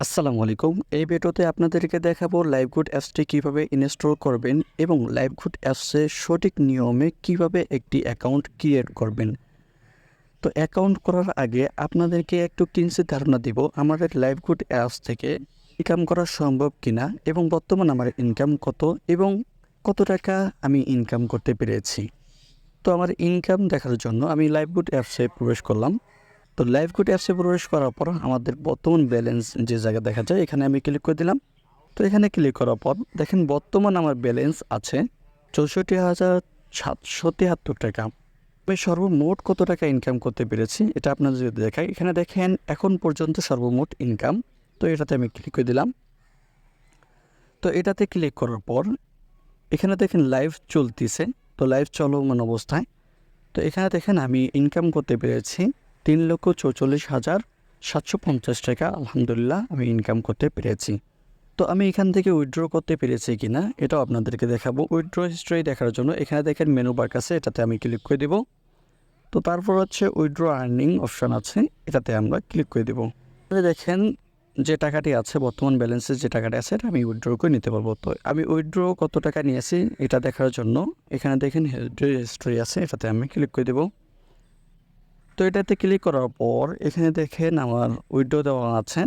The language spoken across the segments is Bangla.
আসসালামু আলাইকুম। এই ভিডিওতে আপনাদেরকে দেখাবো লাইভগুড অ্যাপসটি কীভাবে ইনস্টল করবেন এবং লাইভগুড অ্যাপসে সঠিক নিয়মে কিভাবে একটি অ্যাকাউন্ট ক্রিয়েট করবেন। তো অ্যাকাউন্ট করার আগে আপনাদেরকে একটু কিঞ্চিৎ ধারণা দিব আমাদের লাইভগুড অ্যাপস থেকে ইনকাম করা সম্ভব কিনা এবং বর্তমান আমার ইনকাম কত এবং কত টাকা আমি ইনকাম করতে পেরেছি। তো আমার ইনকাম দেখার জন্য আমি লাইভগুড অ্যাপসে প্রবেশ করলাম। তো লাইভগুড অ্যাপসে প্রবেশ করার পর আমাদের বর্তমান ব্যালেন্স যে জায়গা দেখা যায় এখানে আমি ক্লিক করে দিলাম। তো এখানে ক্লিক করার পর দেখেন বর্তমান আমার ব্যালেন্স আছে 64,773 টাকা। আমি সর্বমোট কত টাকা ইনকাম করতে পেরেছি এটা আপনাদের যদি দেখাই, এখানে দেখেন এখন পর্যন্ত সর্বমোট ইনকাম। তো এটাতে আমি ক্লিক করে দিলাম। তো এটাতে ক্লিক করার পর এখানে দেখেন লাইভ চলতেছে। তো লাইভ চলমান অবস্থায় তো এখানে দেখেন আমি ইনকাম করতে পেরেছি 3,44,750 টাকা। আলহামদুলিল্লাহ আমি ইনকাম করতে পেরেছি। তো আমি এখান থেকে উইথড্র করতে পেরেছি কিনা এটাও আপনাদেরকে দেখাবো। উইথড্র হিস্ট্রি দেখার জন্য এখানে দেখেন মেনু বার আছে, এটাতে আমি ক্লিক করে দেব। তো তারপর হচ্ছে উইথড্র আর্নিং অপশান আছে, এটাতে আমরা ক্লিক করে দেব। দেখেন যে টাকাটি আছে বর্তমান ব্যালেন্সে যে টাকাটি আছে এটা আমি উইথড্র করে নিতে পারবো। তো আমি উইথড্র কত টাকা নিয়েছি এটা দেখার জন্য এখানে দেখেন হিস্ট্রি আছে, এটাতে আমি ক্লিক করে দেব। তো এটাতে ক্লিক করার পর এখানে দেখেন আমার উইথড্র দেওয়া আছে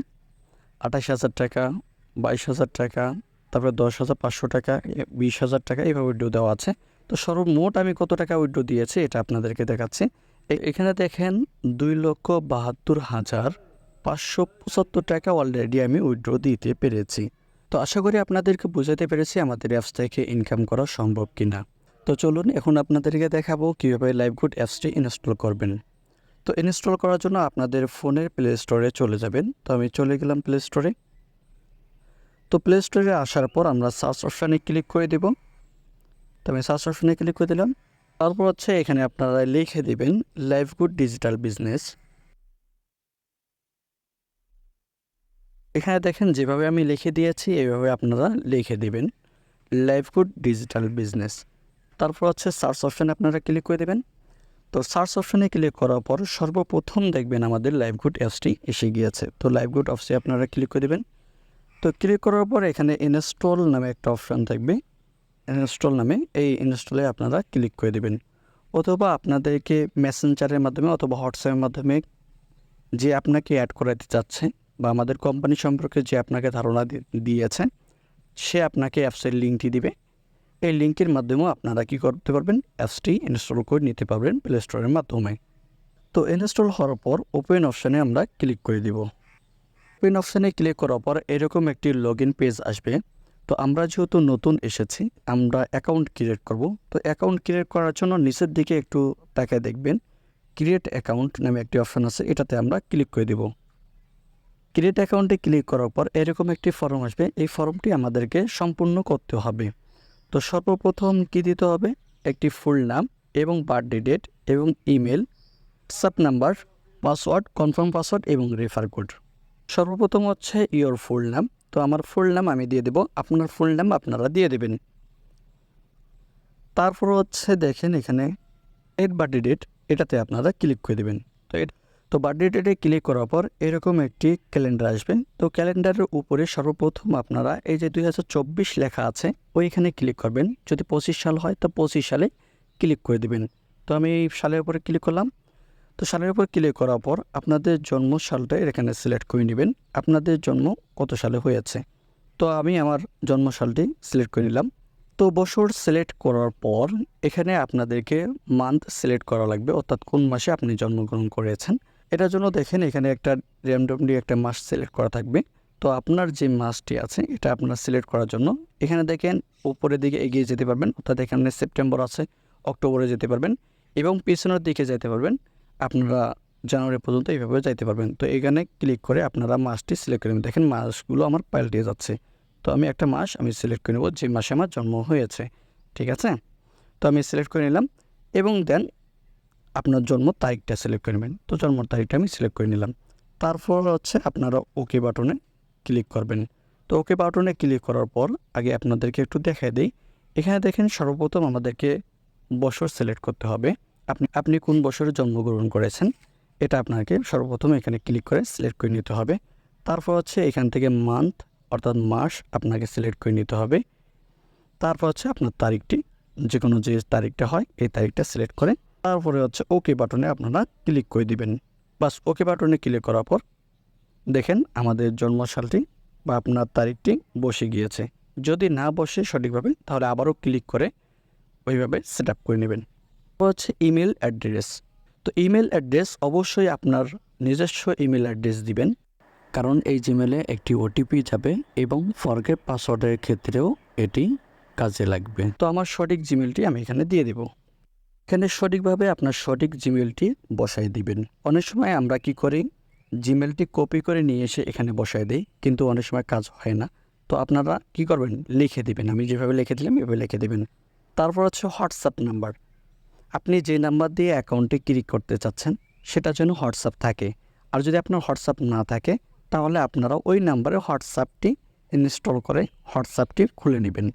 28,000 টাকা, 22,000 টাকা, তারপরে 10,500 টাকা, 20,000 টাকা, এইভাবে উইথড্র দেওয়া আছে। তো সর্বমোট আমি কত টাকা উইথড্র দিয়েছি এটা আপনাদেরকে দেখাচ্ছি। এখানে দেখেন 2,72,575 টাকা অলরেডি আমি উইথড্র দিতে পেরেছি। তো আশা করি আপনাদেরকে বোঝাতে পেরেছি আমাদের অ্যাপস থেকে ইনকাম করা সম্ভব কিনা। তো চলুন এখন আপনাদেরকে দেখাবো কীভাবে লাইভগুড অ্যাপসটি ইনস্টল করবেন। তো ইনস্টল করার জন্য আপনাদের ফোনের প্লে স্টোরে চলে যাবেন। তো আমি চলে গেলাম প্লে স্টোরে। তো প্লে স্টোরে আসার পর আমরা সার্চ অপশানে ক্লিক করে দেব। তো আমি সার্চ অপশানে ক্লিক করে দিলাম। তারপর হচ্ছে এখানে আপনারা লিখে দেবেন লাইভগুড ডিজিটাল বিজনেস। এখানে দেখেন যেভাবে আমি লিখে দিয়েছি এইভাবে আপনারা লিখে দেবেন লাইভগুড ডিজিটাল বিজনেস। তারপর হচ্ছে সার্চ অপশানে আপনারা ক্লিক করে দেবেন। তো সার্চ অপশানে ক্লিক করার পর সর্বপ্রথম দেখবেন আমাদের লাইভগুড অ্যাপসটি এসে গিয়েছে। তো লাইভগুড অ্যাপসে আপনারা ক্লিক করে দেবেন। তো ক্লিক করার পর এখানে ইনস্টল নামে একটা অপশান থাকবে, ইনস্টল নামে এই ইনস্টলে আপনারা ক্লিক করে দেবেন। অথবা আপনাদেরকে মেসেঞ্জারের মাধ্যমে অথবা হোয়াটসঅ্যাপের মাধ্যমে যে আপনাকে অ্যাড করাতে চাচ্ছে বা আমাদের কোম্পানি সম্পর্কে যে আপনাকে ধারণা দিয়েছে সে আপনাকে অ্যাপসের লিঙ্কটি দিবে। এই লিঙ্কের মাধ্যমেও আপনারা কী করতে পারবেন, অ্যাপসটি ইনস্টল করে নিতে পারবেন প্লে স্টোরের মাধ্যমে। তো ইনস্টল হওয়ার পর ওপেন অপশানে আমরা ক্লিক করে দিব। ওপেন অপশানে ক্লিক করার পর এরকম একটি লগ ইন পেজ আসবে। তো আমরা যেহেতু নতুন এসেছি আমরা অ্যাকাউন্ট ক্রিয়েট করব। তো অ্যাকাউন্ট ক্রিয়েট করার জন্য নিচের দিকে একটু তাকায় দেখবেন ক্রিয়েট অ্যাকাউন্ট নামে একটি অপশান আছে, এটাতে আমরা ক্লিক করে দেব। ক্রিয়েট অ্যাকাউন্টে ক্লিক করার পর এরকম একটি ফর্ম আসবে, এই ফর্মটি আমাদেরকে সম্পূর্ণ করতে হবে। তো সর্বপ্রথম কী দিতে হবে, একটি ফুল নাম এবং বার্থডে ডেট এবং email, WhatsApp number, password, confirm password এবং রেফার কোড। সর্বপ্রথম হচ্ছে ইওর ফুল নাম। তো আমার ফুল নাম আমি দিয়ে দেব, আপনার ফুল নাম আপনারা দিয়ে দেবেন। তারপর হচ্ছে দেখেন এখানে এড বার্থডে ডেট, এটাতে আপনারা ক্লিক করে দেবেন। তো বার্থডে ডেটে ক্লিক করার পর এরকম একটি ক্যালেন্ডার আসবে। তো ক্যালেন্ডারের উপরে সর্বপ্রথম আপনারা এই যে 2024 লেখা আছে ওইখানে ক্লিক করবেন। যদি 25 সাল হয় তো 25 সালে ক্লিক করে দেবেন। তো আমি এই সালের উপরে ক্লিক করলাম। তো সালের উপর ক্লিক করার পর আপনাদের জন্ম সালটা এখানে সিলেক্ট করে নেবেন, আপনাদের জন্ম কত সালে হয়েছে। তো আমি আমার জন্ম সালটি সিলেক্ট করে নিলাম। তো বছর সিলেক্ট করার পর এখানে আপনাদেরকে মান্থ সিলেক্ট করা লাগবে, অর্থাৎ কোন মাসে আপনি জন্মগ্রহণ করেছেন। এটার জন্য দেখেন এখানে একটা র্যান্ডমলি একটা মাস সিলেক্ট করা থাকবে। তো আপনার যে মাসটি আছে এটা আপনার সিলেক্ট করার জন্য এখানে দেখেন উপরের দিকে এগিয়ে যেতে পারবেন, অর্থাৎ এখানে সেপ্টেম্বর আছে, অক্টোবরে যেতে পারবেন এবং পিছনের দিকে যেতে পারবেন আপনারা জানুয়ারি পর্যন্ত এইভাবে যাইতে পারবেন। তো এখানে ক্লিক করে আপনারা মাসটি সিলেক্ট করে নেবেন। দেখেন মাসগুলো আমার পাল্টে যাচ্ছে। তো আমি একটা মাস আমি সিলেক্ট করে নেব যে মাসে আমার জন্ম হয়েছে, ঠিক আছে। তো আমি সিলেক্ট করে নিলাম এবং দেন আপনার জন্ম তারিখটা সিলেক্ট করে নেবেন। তো জন্ম তারিখটা আমি সিলেক্ট করে নিলাম। তারপর হচ্ছে আপনারা ওকে বাটনে ক্লিক করবেন। তো ওকে বাটনে ক্লিক করার পর আগে আপনাদেরকে একটু দেখায় দিই। এখানে দেখেন সর্বপ্রথম আমাদেরকে বছর সিলেক্ট করতে হবে, আপনি কোন বছরে জন্মগ্রহণ করেছেন এটা আপনাকে সর্বপ্রথম এখানে ক্লিক করে সিলেক্ট করে নিতে হবে। তারপর হচ্ছে এখান থেকে মান্থ অর্থাৎ মাস আপনাকে সিলেক্ট করে নিতে হবে। তারপর হচ্ছে আপনার তারিখটি, যে কোনো যে তারিখটা হয় এই তারিখটা সিলেক্ট করে তারপরে হচ্ছে ওকে বাটনে আপনারা ক্লিক করে দিবেন। বাস ওকে বাটনে ক্লিক করার পর দেখেন আমাদের জন্মসালটি বা আপনার তারিখটি বসে গিয়েছে। যদি না বসে সঠিকভাবে তাহলে আবারও ক্লিক করে ওইভাবে সেট আপ করে নেবেন। হচ্ছে ইমেল অ্যাড্রেস। তো ইমেল অ্যাড্রেস অবশ্যই আপনার নিজস্ব ইমেল অ্যাড্রেস দিবেন, কারণ এই জিমেলে একটি ওটিপি যাবে এবং ফরগেট পাসওয়ার্ডের ক্ষেত্রেও এটি কাজে লাগবে। তো আমার সঠিক জিমেলটি আমি এখানে দিয়ে দেব। এখানে সঠিকভাবে আপনার সঠিক জিমেলটি বসাই দিবেন। অনেক সময় আমরা কি করি, জিমেলটি কপি করে নিয়ে এসে এখানে বসায় দিই, কিন্তু অনেক সময় কাজ হয় না। তো আপনারা কি করবেন, লিখে দিবেন। আমি যেভাবে লিখে দিলাম এভাবে লিখে দেবেন। তারপর হচ্ছে হোয়াটসঅ্যাপ নাম্বার। আপনি যে নাম্বার দিয়ে অ্যাকাউন্টে ক্লিক করতে চাচ্ছেন সেটা যেন হোয়াটসঅ্যাপ থাকে। আর যদি আপনার হোয়াটসঅ্যাপ না থাকে তাহলে আপনারা ওই নাম্বারে হোয়াটসঅ্যাপটি ইনস্টল করে হোয়াটসঅ্যাপটি খুলে নেবেন।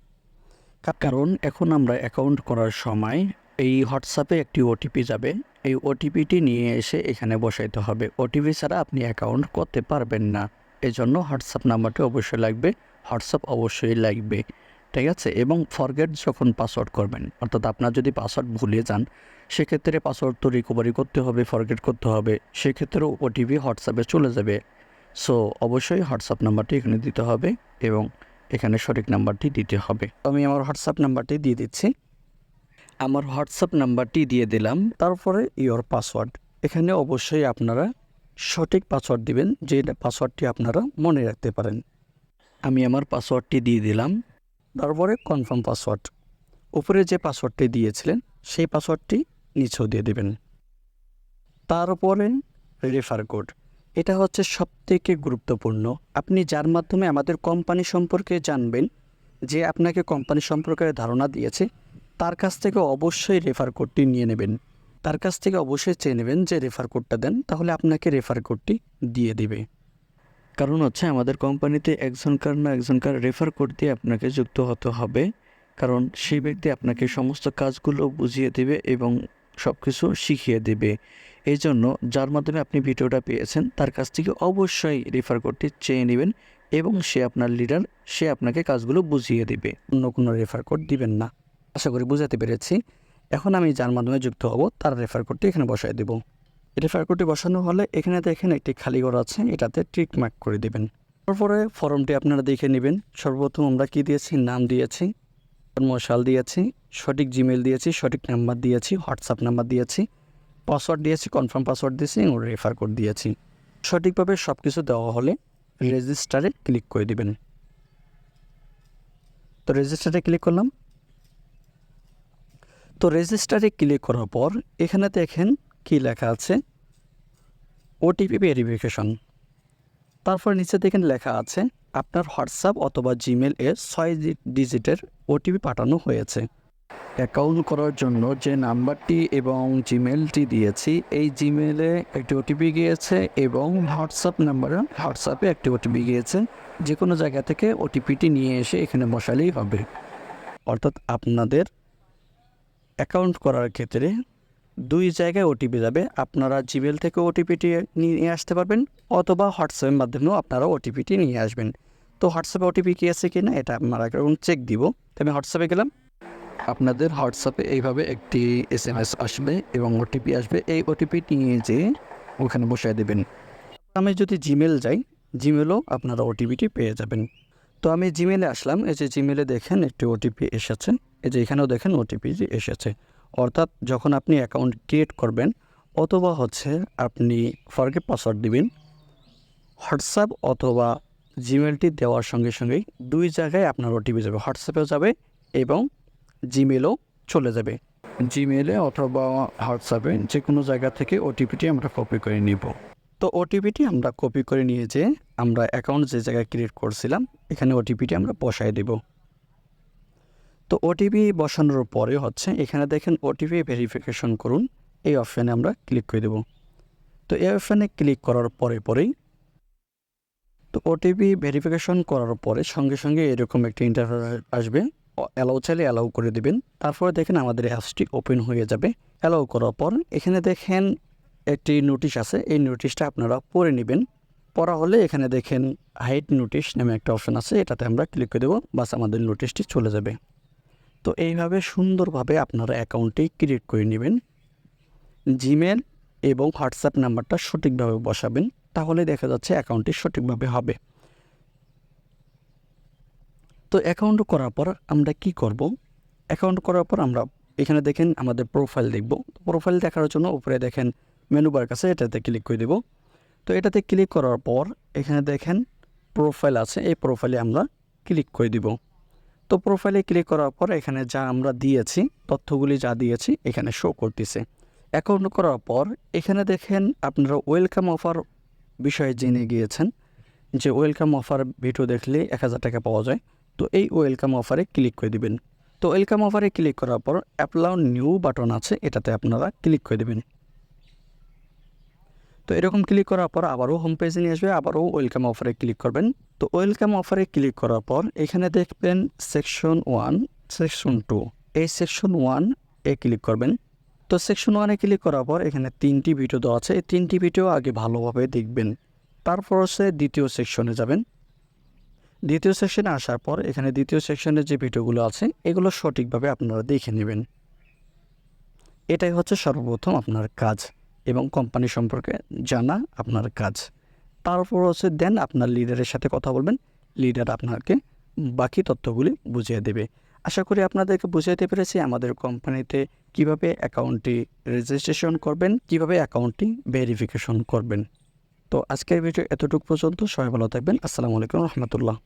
কারণ এখন আমরা অ্যাকাউন্ট করার সময় এই হোয়াটসঅ্যাপে একটি ওটিপি যাবে, এই ওটিপিটি নিয়ে এসে এখানে বসাইতে হবে। ওটিপি ছাড়া আপনি অ্যাকাউন্ট করতে পারবেন না। এজন্য হোয়াটসঅ্যাপ নাম্বারটি অবশ্যই লাগবে, হোয়াটসঅ্যাপ অবশ্যই লাগবে, ঠিক আছে। এবং ফরগেট যখন পাসওয়ার্ড করবেন, অর্থাৎ আপনার যদি পাসওয়ার্ড ভুলে যান সেক্ষেত্রে পাসওয়ার্ড তো রিকভারি করতে হবে, ফরগেট করতে হবে, সেক্ষেত্রেও ওটিপি হোয়াটসঅ্যাপে চলে যাবে। সো অবশ্যই হোয়াটসঅ্যাপ নাম্বারটি এখানে দিতে হবে এবং এখানে সঠিক নাম্বারটি দিতে হবে। আমি আমার হোয়াটসঅ্যাপ নাম্বারটি দিয়ে দিচ্ছি। আমার হোয়াটসঅ্যাপ নাম্বারটি দিয়ে দিলাম। তারপরে ইওর পাসওয়ার্ড, এখানে অবশ্যই আপনারা সঠিক পাসওয়ার্ড দিবেন, যে পাসওয়ার্ডটি আপনারা মনে রাখতে পারেন। আমি আমার পাসওয়ার্ডটি দিয়ে দিলাম। তারপরে কনফার্ম পাসওয়ার্ড, উপরে যে পাসওয়ার্ডটি দিয়েছিলেন সেই পাসওয়ার্ডটি নিচেও দিয়ে দেবেন। তারপরে রেফার কোড, এটা হচ্ছে সবথেকে গুরুত্বপূর্ণ। আপনি যার মাধ্যমে আমাদের কোম্পানি সম্পর্কে জানবেন, যে আপনাকে কোম্পানি সম্পর্কে ধারণা দিয়েছে, তার কাছ থেকে অবশ্যই রেফার কোডটি নিয়ে নেবেন। তার কাছ থেকে অবশ্যই চেয়ে নেবেন যে রেফার কোডটা দেন, তাহলে আপনাকে রেফার কোডটি দিয়ে দিবে। কারণ হচ্ছে আমাদের কোম্পানিতে একজনকার না একজনকার রেফার কোড দিয়ে আপনাকে যুক্ত হতে হবে, কারণ সেই ব্যক্তি আপনাকে সমস্ত কাজগুলো বুঝিয়ে দেবে এবং সব কিছু শিখিয়ে দেবে। এই জন্য যার মাধ্যমে আপনি ভিডিওটা পেয়েছেন তার কাছ থেকে অবশ্যই রেফার কোডটি চেয়ে নেবেন এবং সে আপনার লিডার, সে আপনাকে কাজগুলো বুঝিয়ে দেবে। অন্য কোনো রেফার কোড দিবেন না। আশা করি বুঝাতে পেরেছি। এখন আমি যার মাধ্যমে যুক্ত হব তার রেফার কোডটি এখানে বসায় দেব। রেফার কোডটি বসানো হলে এখানে দেখেন একটি খালি ঘর আছে, এটাতে টিক মার্ক করে দেবেন। তারপরে ফর্মটি আপনারা দেখে নেবেন। সর্বপ্রথম আমরা কি দিয়েছি, নাম দিয়েছি, জন্মসাল দিয়েছি, সঠিক জিমেল দিয়েছি, সঠিক নাম্বার দিয়েছি, হোয়াটসঅ্যাপ নাম্বার দিয়েছি, পাসওয়ার্ড দিয়েছি, কনফার্ম পাসওয়ার্ড দিয়েছি এবং রেফার কোড দিয়েছি। সঠিকভাবে সব কিছু দেওয়া হলে রেজিস্টারে ক্লিক করে দিবেন। তো রেজিস্টারে ক্লিক করলাম। তো রেজিস্টারে ক্লিক করার পর এখানে দেখেন কি লেখা আছে, ওটিপি ভেরিফিকেশন। তারপর নিচে দেখেন লেখা আছে আপনার হোয়াটসঅ্যাপ অথবা জিমেল এ 6 ডিজিটের ওটিপি পাঠানো হয়েছে। অ্যাকাউন্ট করার জন্য যে নাম্বারটি এবং জিমেলটি দিয়েছি, এই জিমেলে একটি ওটিপি গিয়েছে এবং হোয়াটসঅ্যাপে একটি ওটিপি গিয়েছে। যে কোনো জায়গা থেকে ওটিপিটি নিয়ে এসে এখানে বসালেই হবে। অর্থাৎ আপনাদের অ্যাকাউন্ট করার ক্ষেত্রে দুই জায়গায় ওটিপি যাবে। আপনারা জিমেল থেকে ওটিপিটি নিয়ে আসতে পারবেন অথবা হোয়াটসঅ্যাপের মাধ্যমেও আপনারা ওটিপিটি নিয়ে আসবেন। তো হোয়াটসঅ্যাপে ওটিপি কি আছে কি না এটা আপনারা এখন চেক দিব। তো আমি হোয়াটসঅ্যাপে গেলাম। আপনাদের হোয়াটসঅ্যাপে এইভাবে একটি SMS আসবে এবং ওটিপি আসবে। এই ওটিপিটি নিয়ে যেয়ে ওখানে বসায় দেবেন। আমি যদি জিমেল যাই, জিমেলও আপনারা ওটিপিটি পেয়ে যাবেন। তো আমি জিমেলে আসলাম। এই যে জিমেলে দেখেন একটি ওটিপি এসেছে, এই যে এখানেও দেখেন ওটিপি যে এসেছে। অর্থাৎ যখন আপনি অ্যাকাউন্ট ক্রিয়েট করবেন অথবা হচ্ছে আপনি ফরগেট পাসওয়ার্ড দিবেন, হোয়াটসঅ্যাপ অথবা জিমেলটি দেওয়ার সঙ্গে সঙ্গেই দুই জায়গায় আপনার ওটিপি যাবে, হোয়াটসঅ্যাপেও যাবে এবং জিমেলও চলে যাবে। জিমেলে অথবা হোয়াটসঅ্যাপে যে কোনো জায়গা থেকে ওটিপিটি আমরা কপি করে নিব। তো ওটিপিটি আমরা কপি করে নিয়ে যেয়ে আমরা অ্যাকাউন্ট যে জায়গায় ক্রিয়েট করছিলাম এখানে ওটিপিটি আমরা বসায় দেব। তো ওটিপি বসানোর পরে হচ্ছে এখানে দেখেন ওটিপি ভেরিফিকেশন করুন, এই অপশানে আমরা ক্লিক করে দেব। তো এই অপশানে ক্লিক করার পরেই তো ওটিপি ভেরিফিকেশন করার পরে সঙ্গে সঙ্গে এরকম একটা ইন্টারফেস আসবে। অ্যালাউ চাইলে অ্যালাউ করে দেবেন। তারপরে দেখেন আমাদের অ্যাপসটি ওপেন হয়ে যাবে। অ্যালাউ করার পর এখানে দেখেন একটি নোটিশ আছে, এই নোটিশটা আপনারা পড়ে নেবেন। পড়া হলে এখানে দেখেন হাইড নোটিশ নামে একটা অপশন আছে, এটাতে আমরা ক্লিক করে দেবো, বাস আমাদের নোটিশটি চলে যাবে। তো এইভাবে সুন্দরভাবে আপনারা অ্যাকাউন্টটি ক্রিয়েট করে নেবেন। জিমেল এবং হোয়াটসঅ্যাপ নাম্বারটা সঠিকভাবে বসাবেন, তাহলে দেখা যাচ্ছে অ্যাকাউন্টটি সঠিকভাবে হবে। তো অ্যাকাউন্ট করার পর আমরা কি করব? অ্যাকাউন্ট করার পর আমরা এখানে দেখেন আমাদের প্রোফাইল দেখব। প্রোফাইল দেখার জন্য উপরে দেখেন মেনু বার কাছে, এটাতে ক্লিক করে দেব। তো এটাতে ক্লিক করার পর এখানে দেখেন প্রোফাইল আছে, এই প্রোফাইলে আমরা ক্লিক করে দিব। তো প্রোফাইলে ক্লিক করার পর এখানে যা আমরা দিয়েছি, তথ্যগুলি যা দিয়েছি এখানে শো করতেছে। অ্যাকাউন্ট করার পর এখানে দেখেন আপনারা ওয়েলকাম অফার বিষয়ে জেনে গিয়েছেন যে ওয়েলকাম অফার ভিডিও দেখলে 1000 টাকা পাওয়া যায়। তো এই ওয়েলকাম অফারে ক্লিক করে দিবেন। তো ওয়েলকাম অফারে ক্লিক করার পর অ্যাপ্লাই নিউ বাটন আছে, এটাতে আপনারা ক্লিক করে দেবেন। তো এরকম ক্লিক করার পর আবারও হোম পেজে নিয়ে আসবে, আবারও ওয়েলকাম অফারে ক্লিক করবেন। তো ওয়েলকাম অফারে ক্লিক করার পর এখানে দেখবেন সেকশন 1, সেকশন 2, এই সেকশন 1 এ ক্লিক করবেন। তো সেকশন 1 এ ক্লিক করার পর এখানে 3টি ভিডিও দেওয়া আছে, এই 3টি ভিডিও আগে ভালোভাবে দেখবেন। তারপর হচ্ছে দ্বিতীয় সেকশনে যাবেন। দ্বিতীয় সেকশনে আসার পর এখানে দ্বিতীয় সেকশনের যে ভিডিওগুলো আছে এগুলো সঠিকভাবে আপনারা দেখে নেবেন। এটাই হচ্ছে সর্বপ্রথম আপনার কাজ এবং কোম্পানি সম্পর্কে জানা আপনার কাজ। তারপর হচ্ছে দেন আপনার লিডারের সাথে কথা বলবেন, লিডার আপনাকে বাকি তথ্যগুলি বুঝিয়ে দেবে। আশা করি আপনাদেরকে বুঝাইতে পেরেছি আমাদের কোম্পানিতে কিভাবে অ্যাকাউন্টটি রেজিস্ট্রেশন করবেন, কিভাবে অ্যাকাউন্টটি ভেরিফিকেশন করবেন। তো আজকের ভিডিও এতটুকু পর্যন্ত, সবাই ভালো থাকবেন। আসসালামু আলাইকুম রহমতুল্লাহ।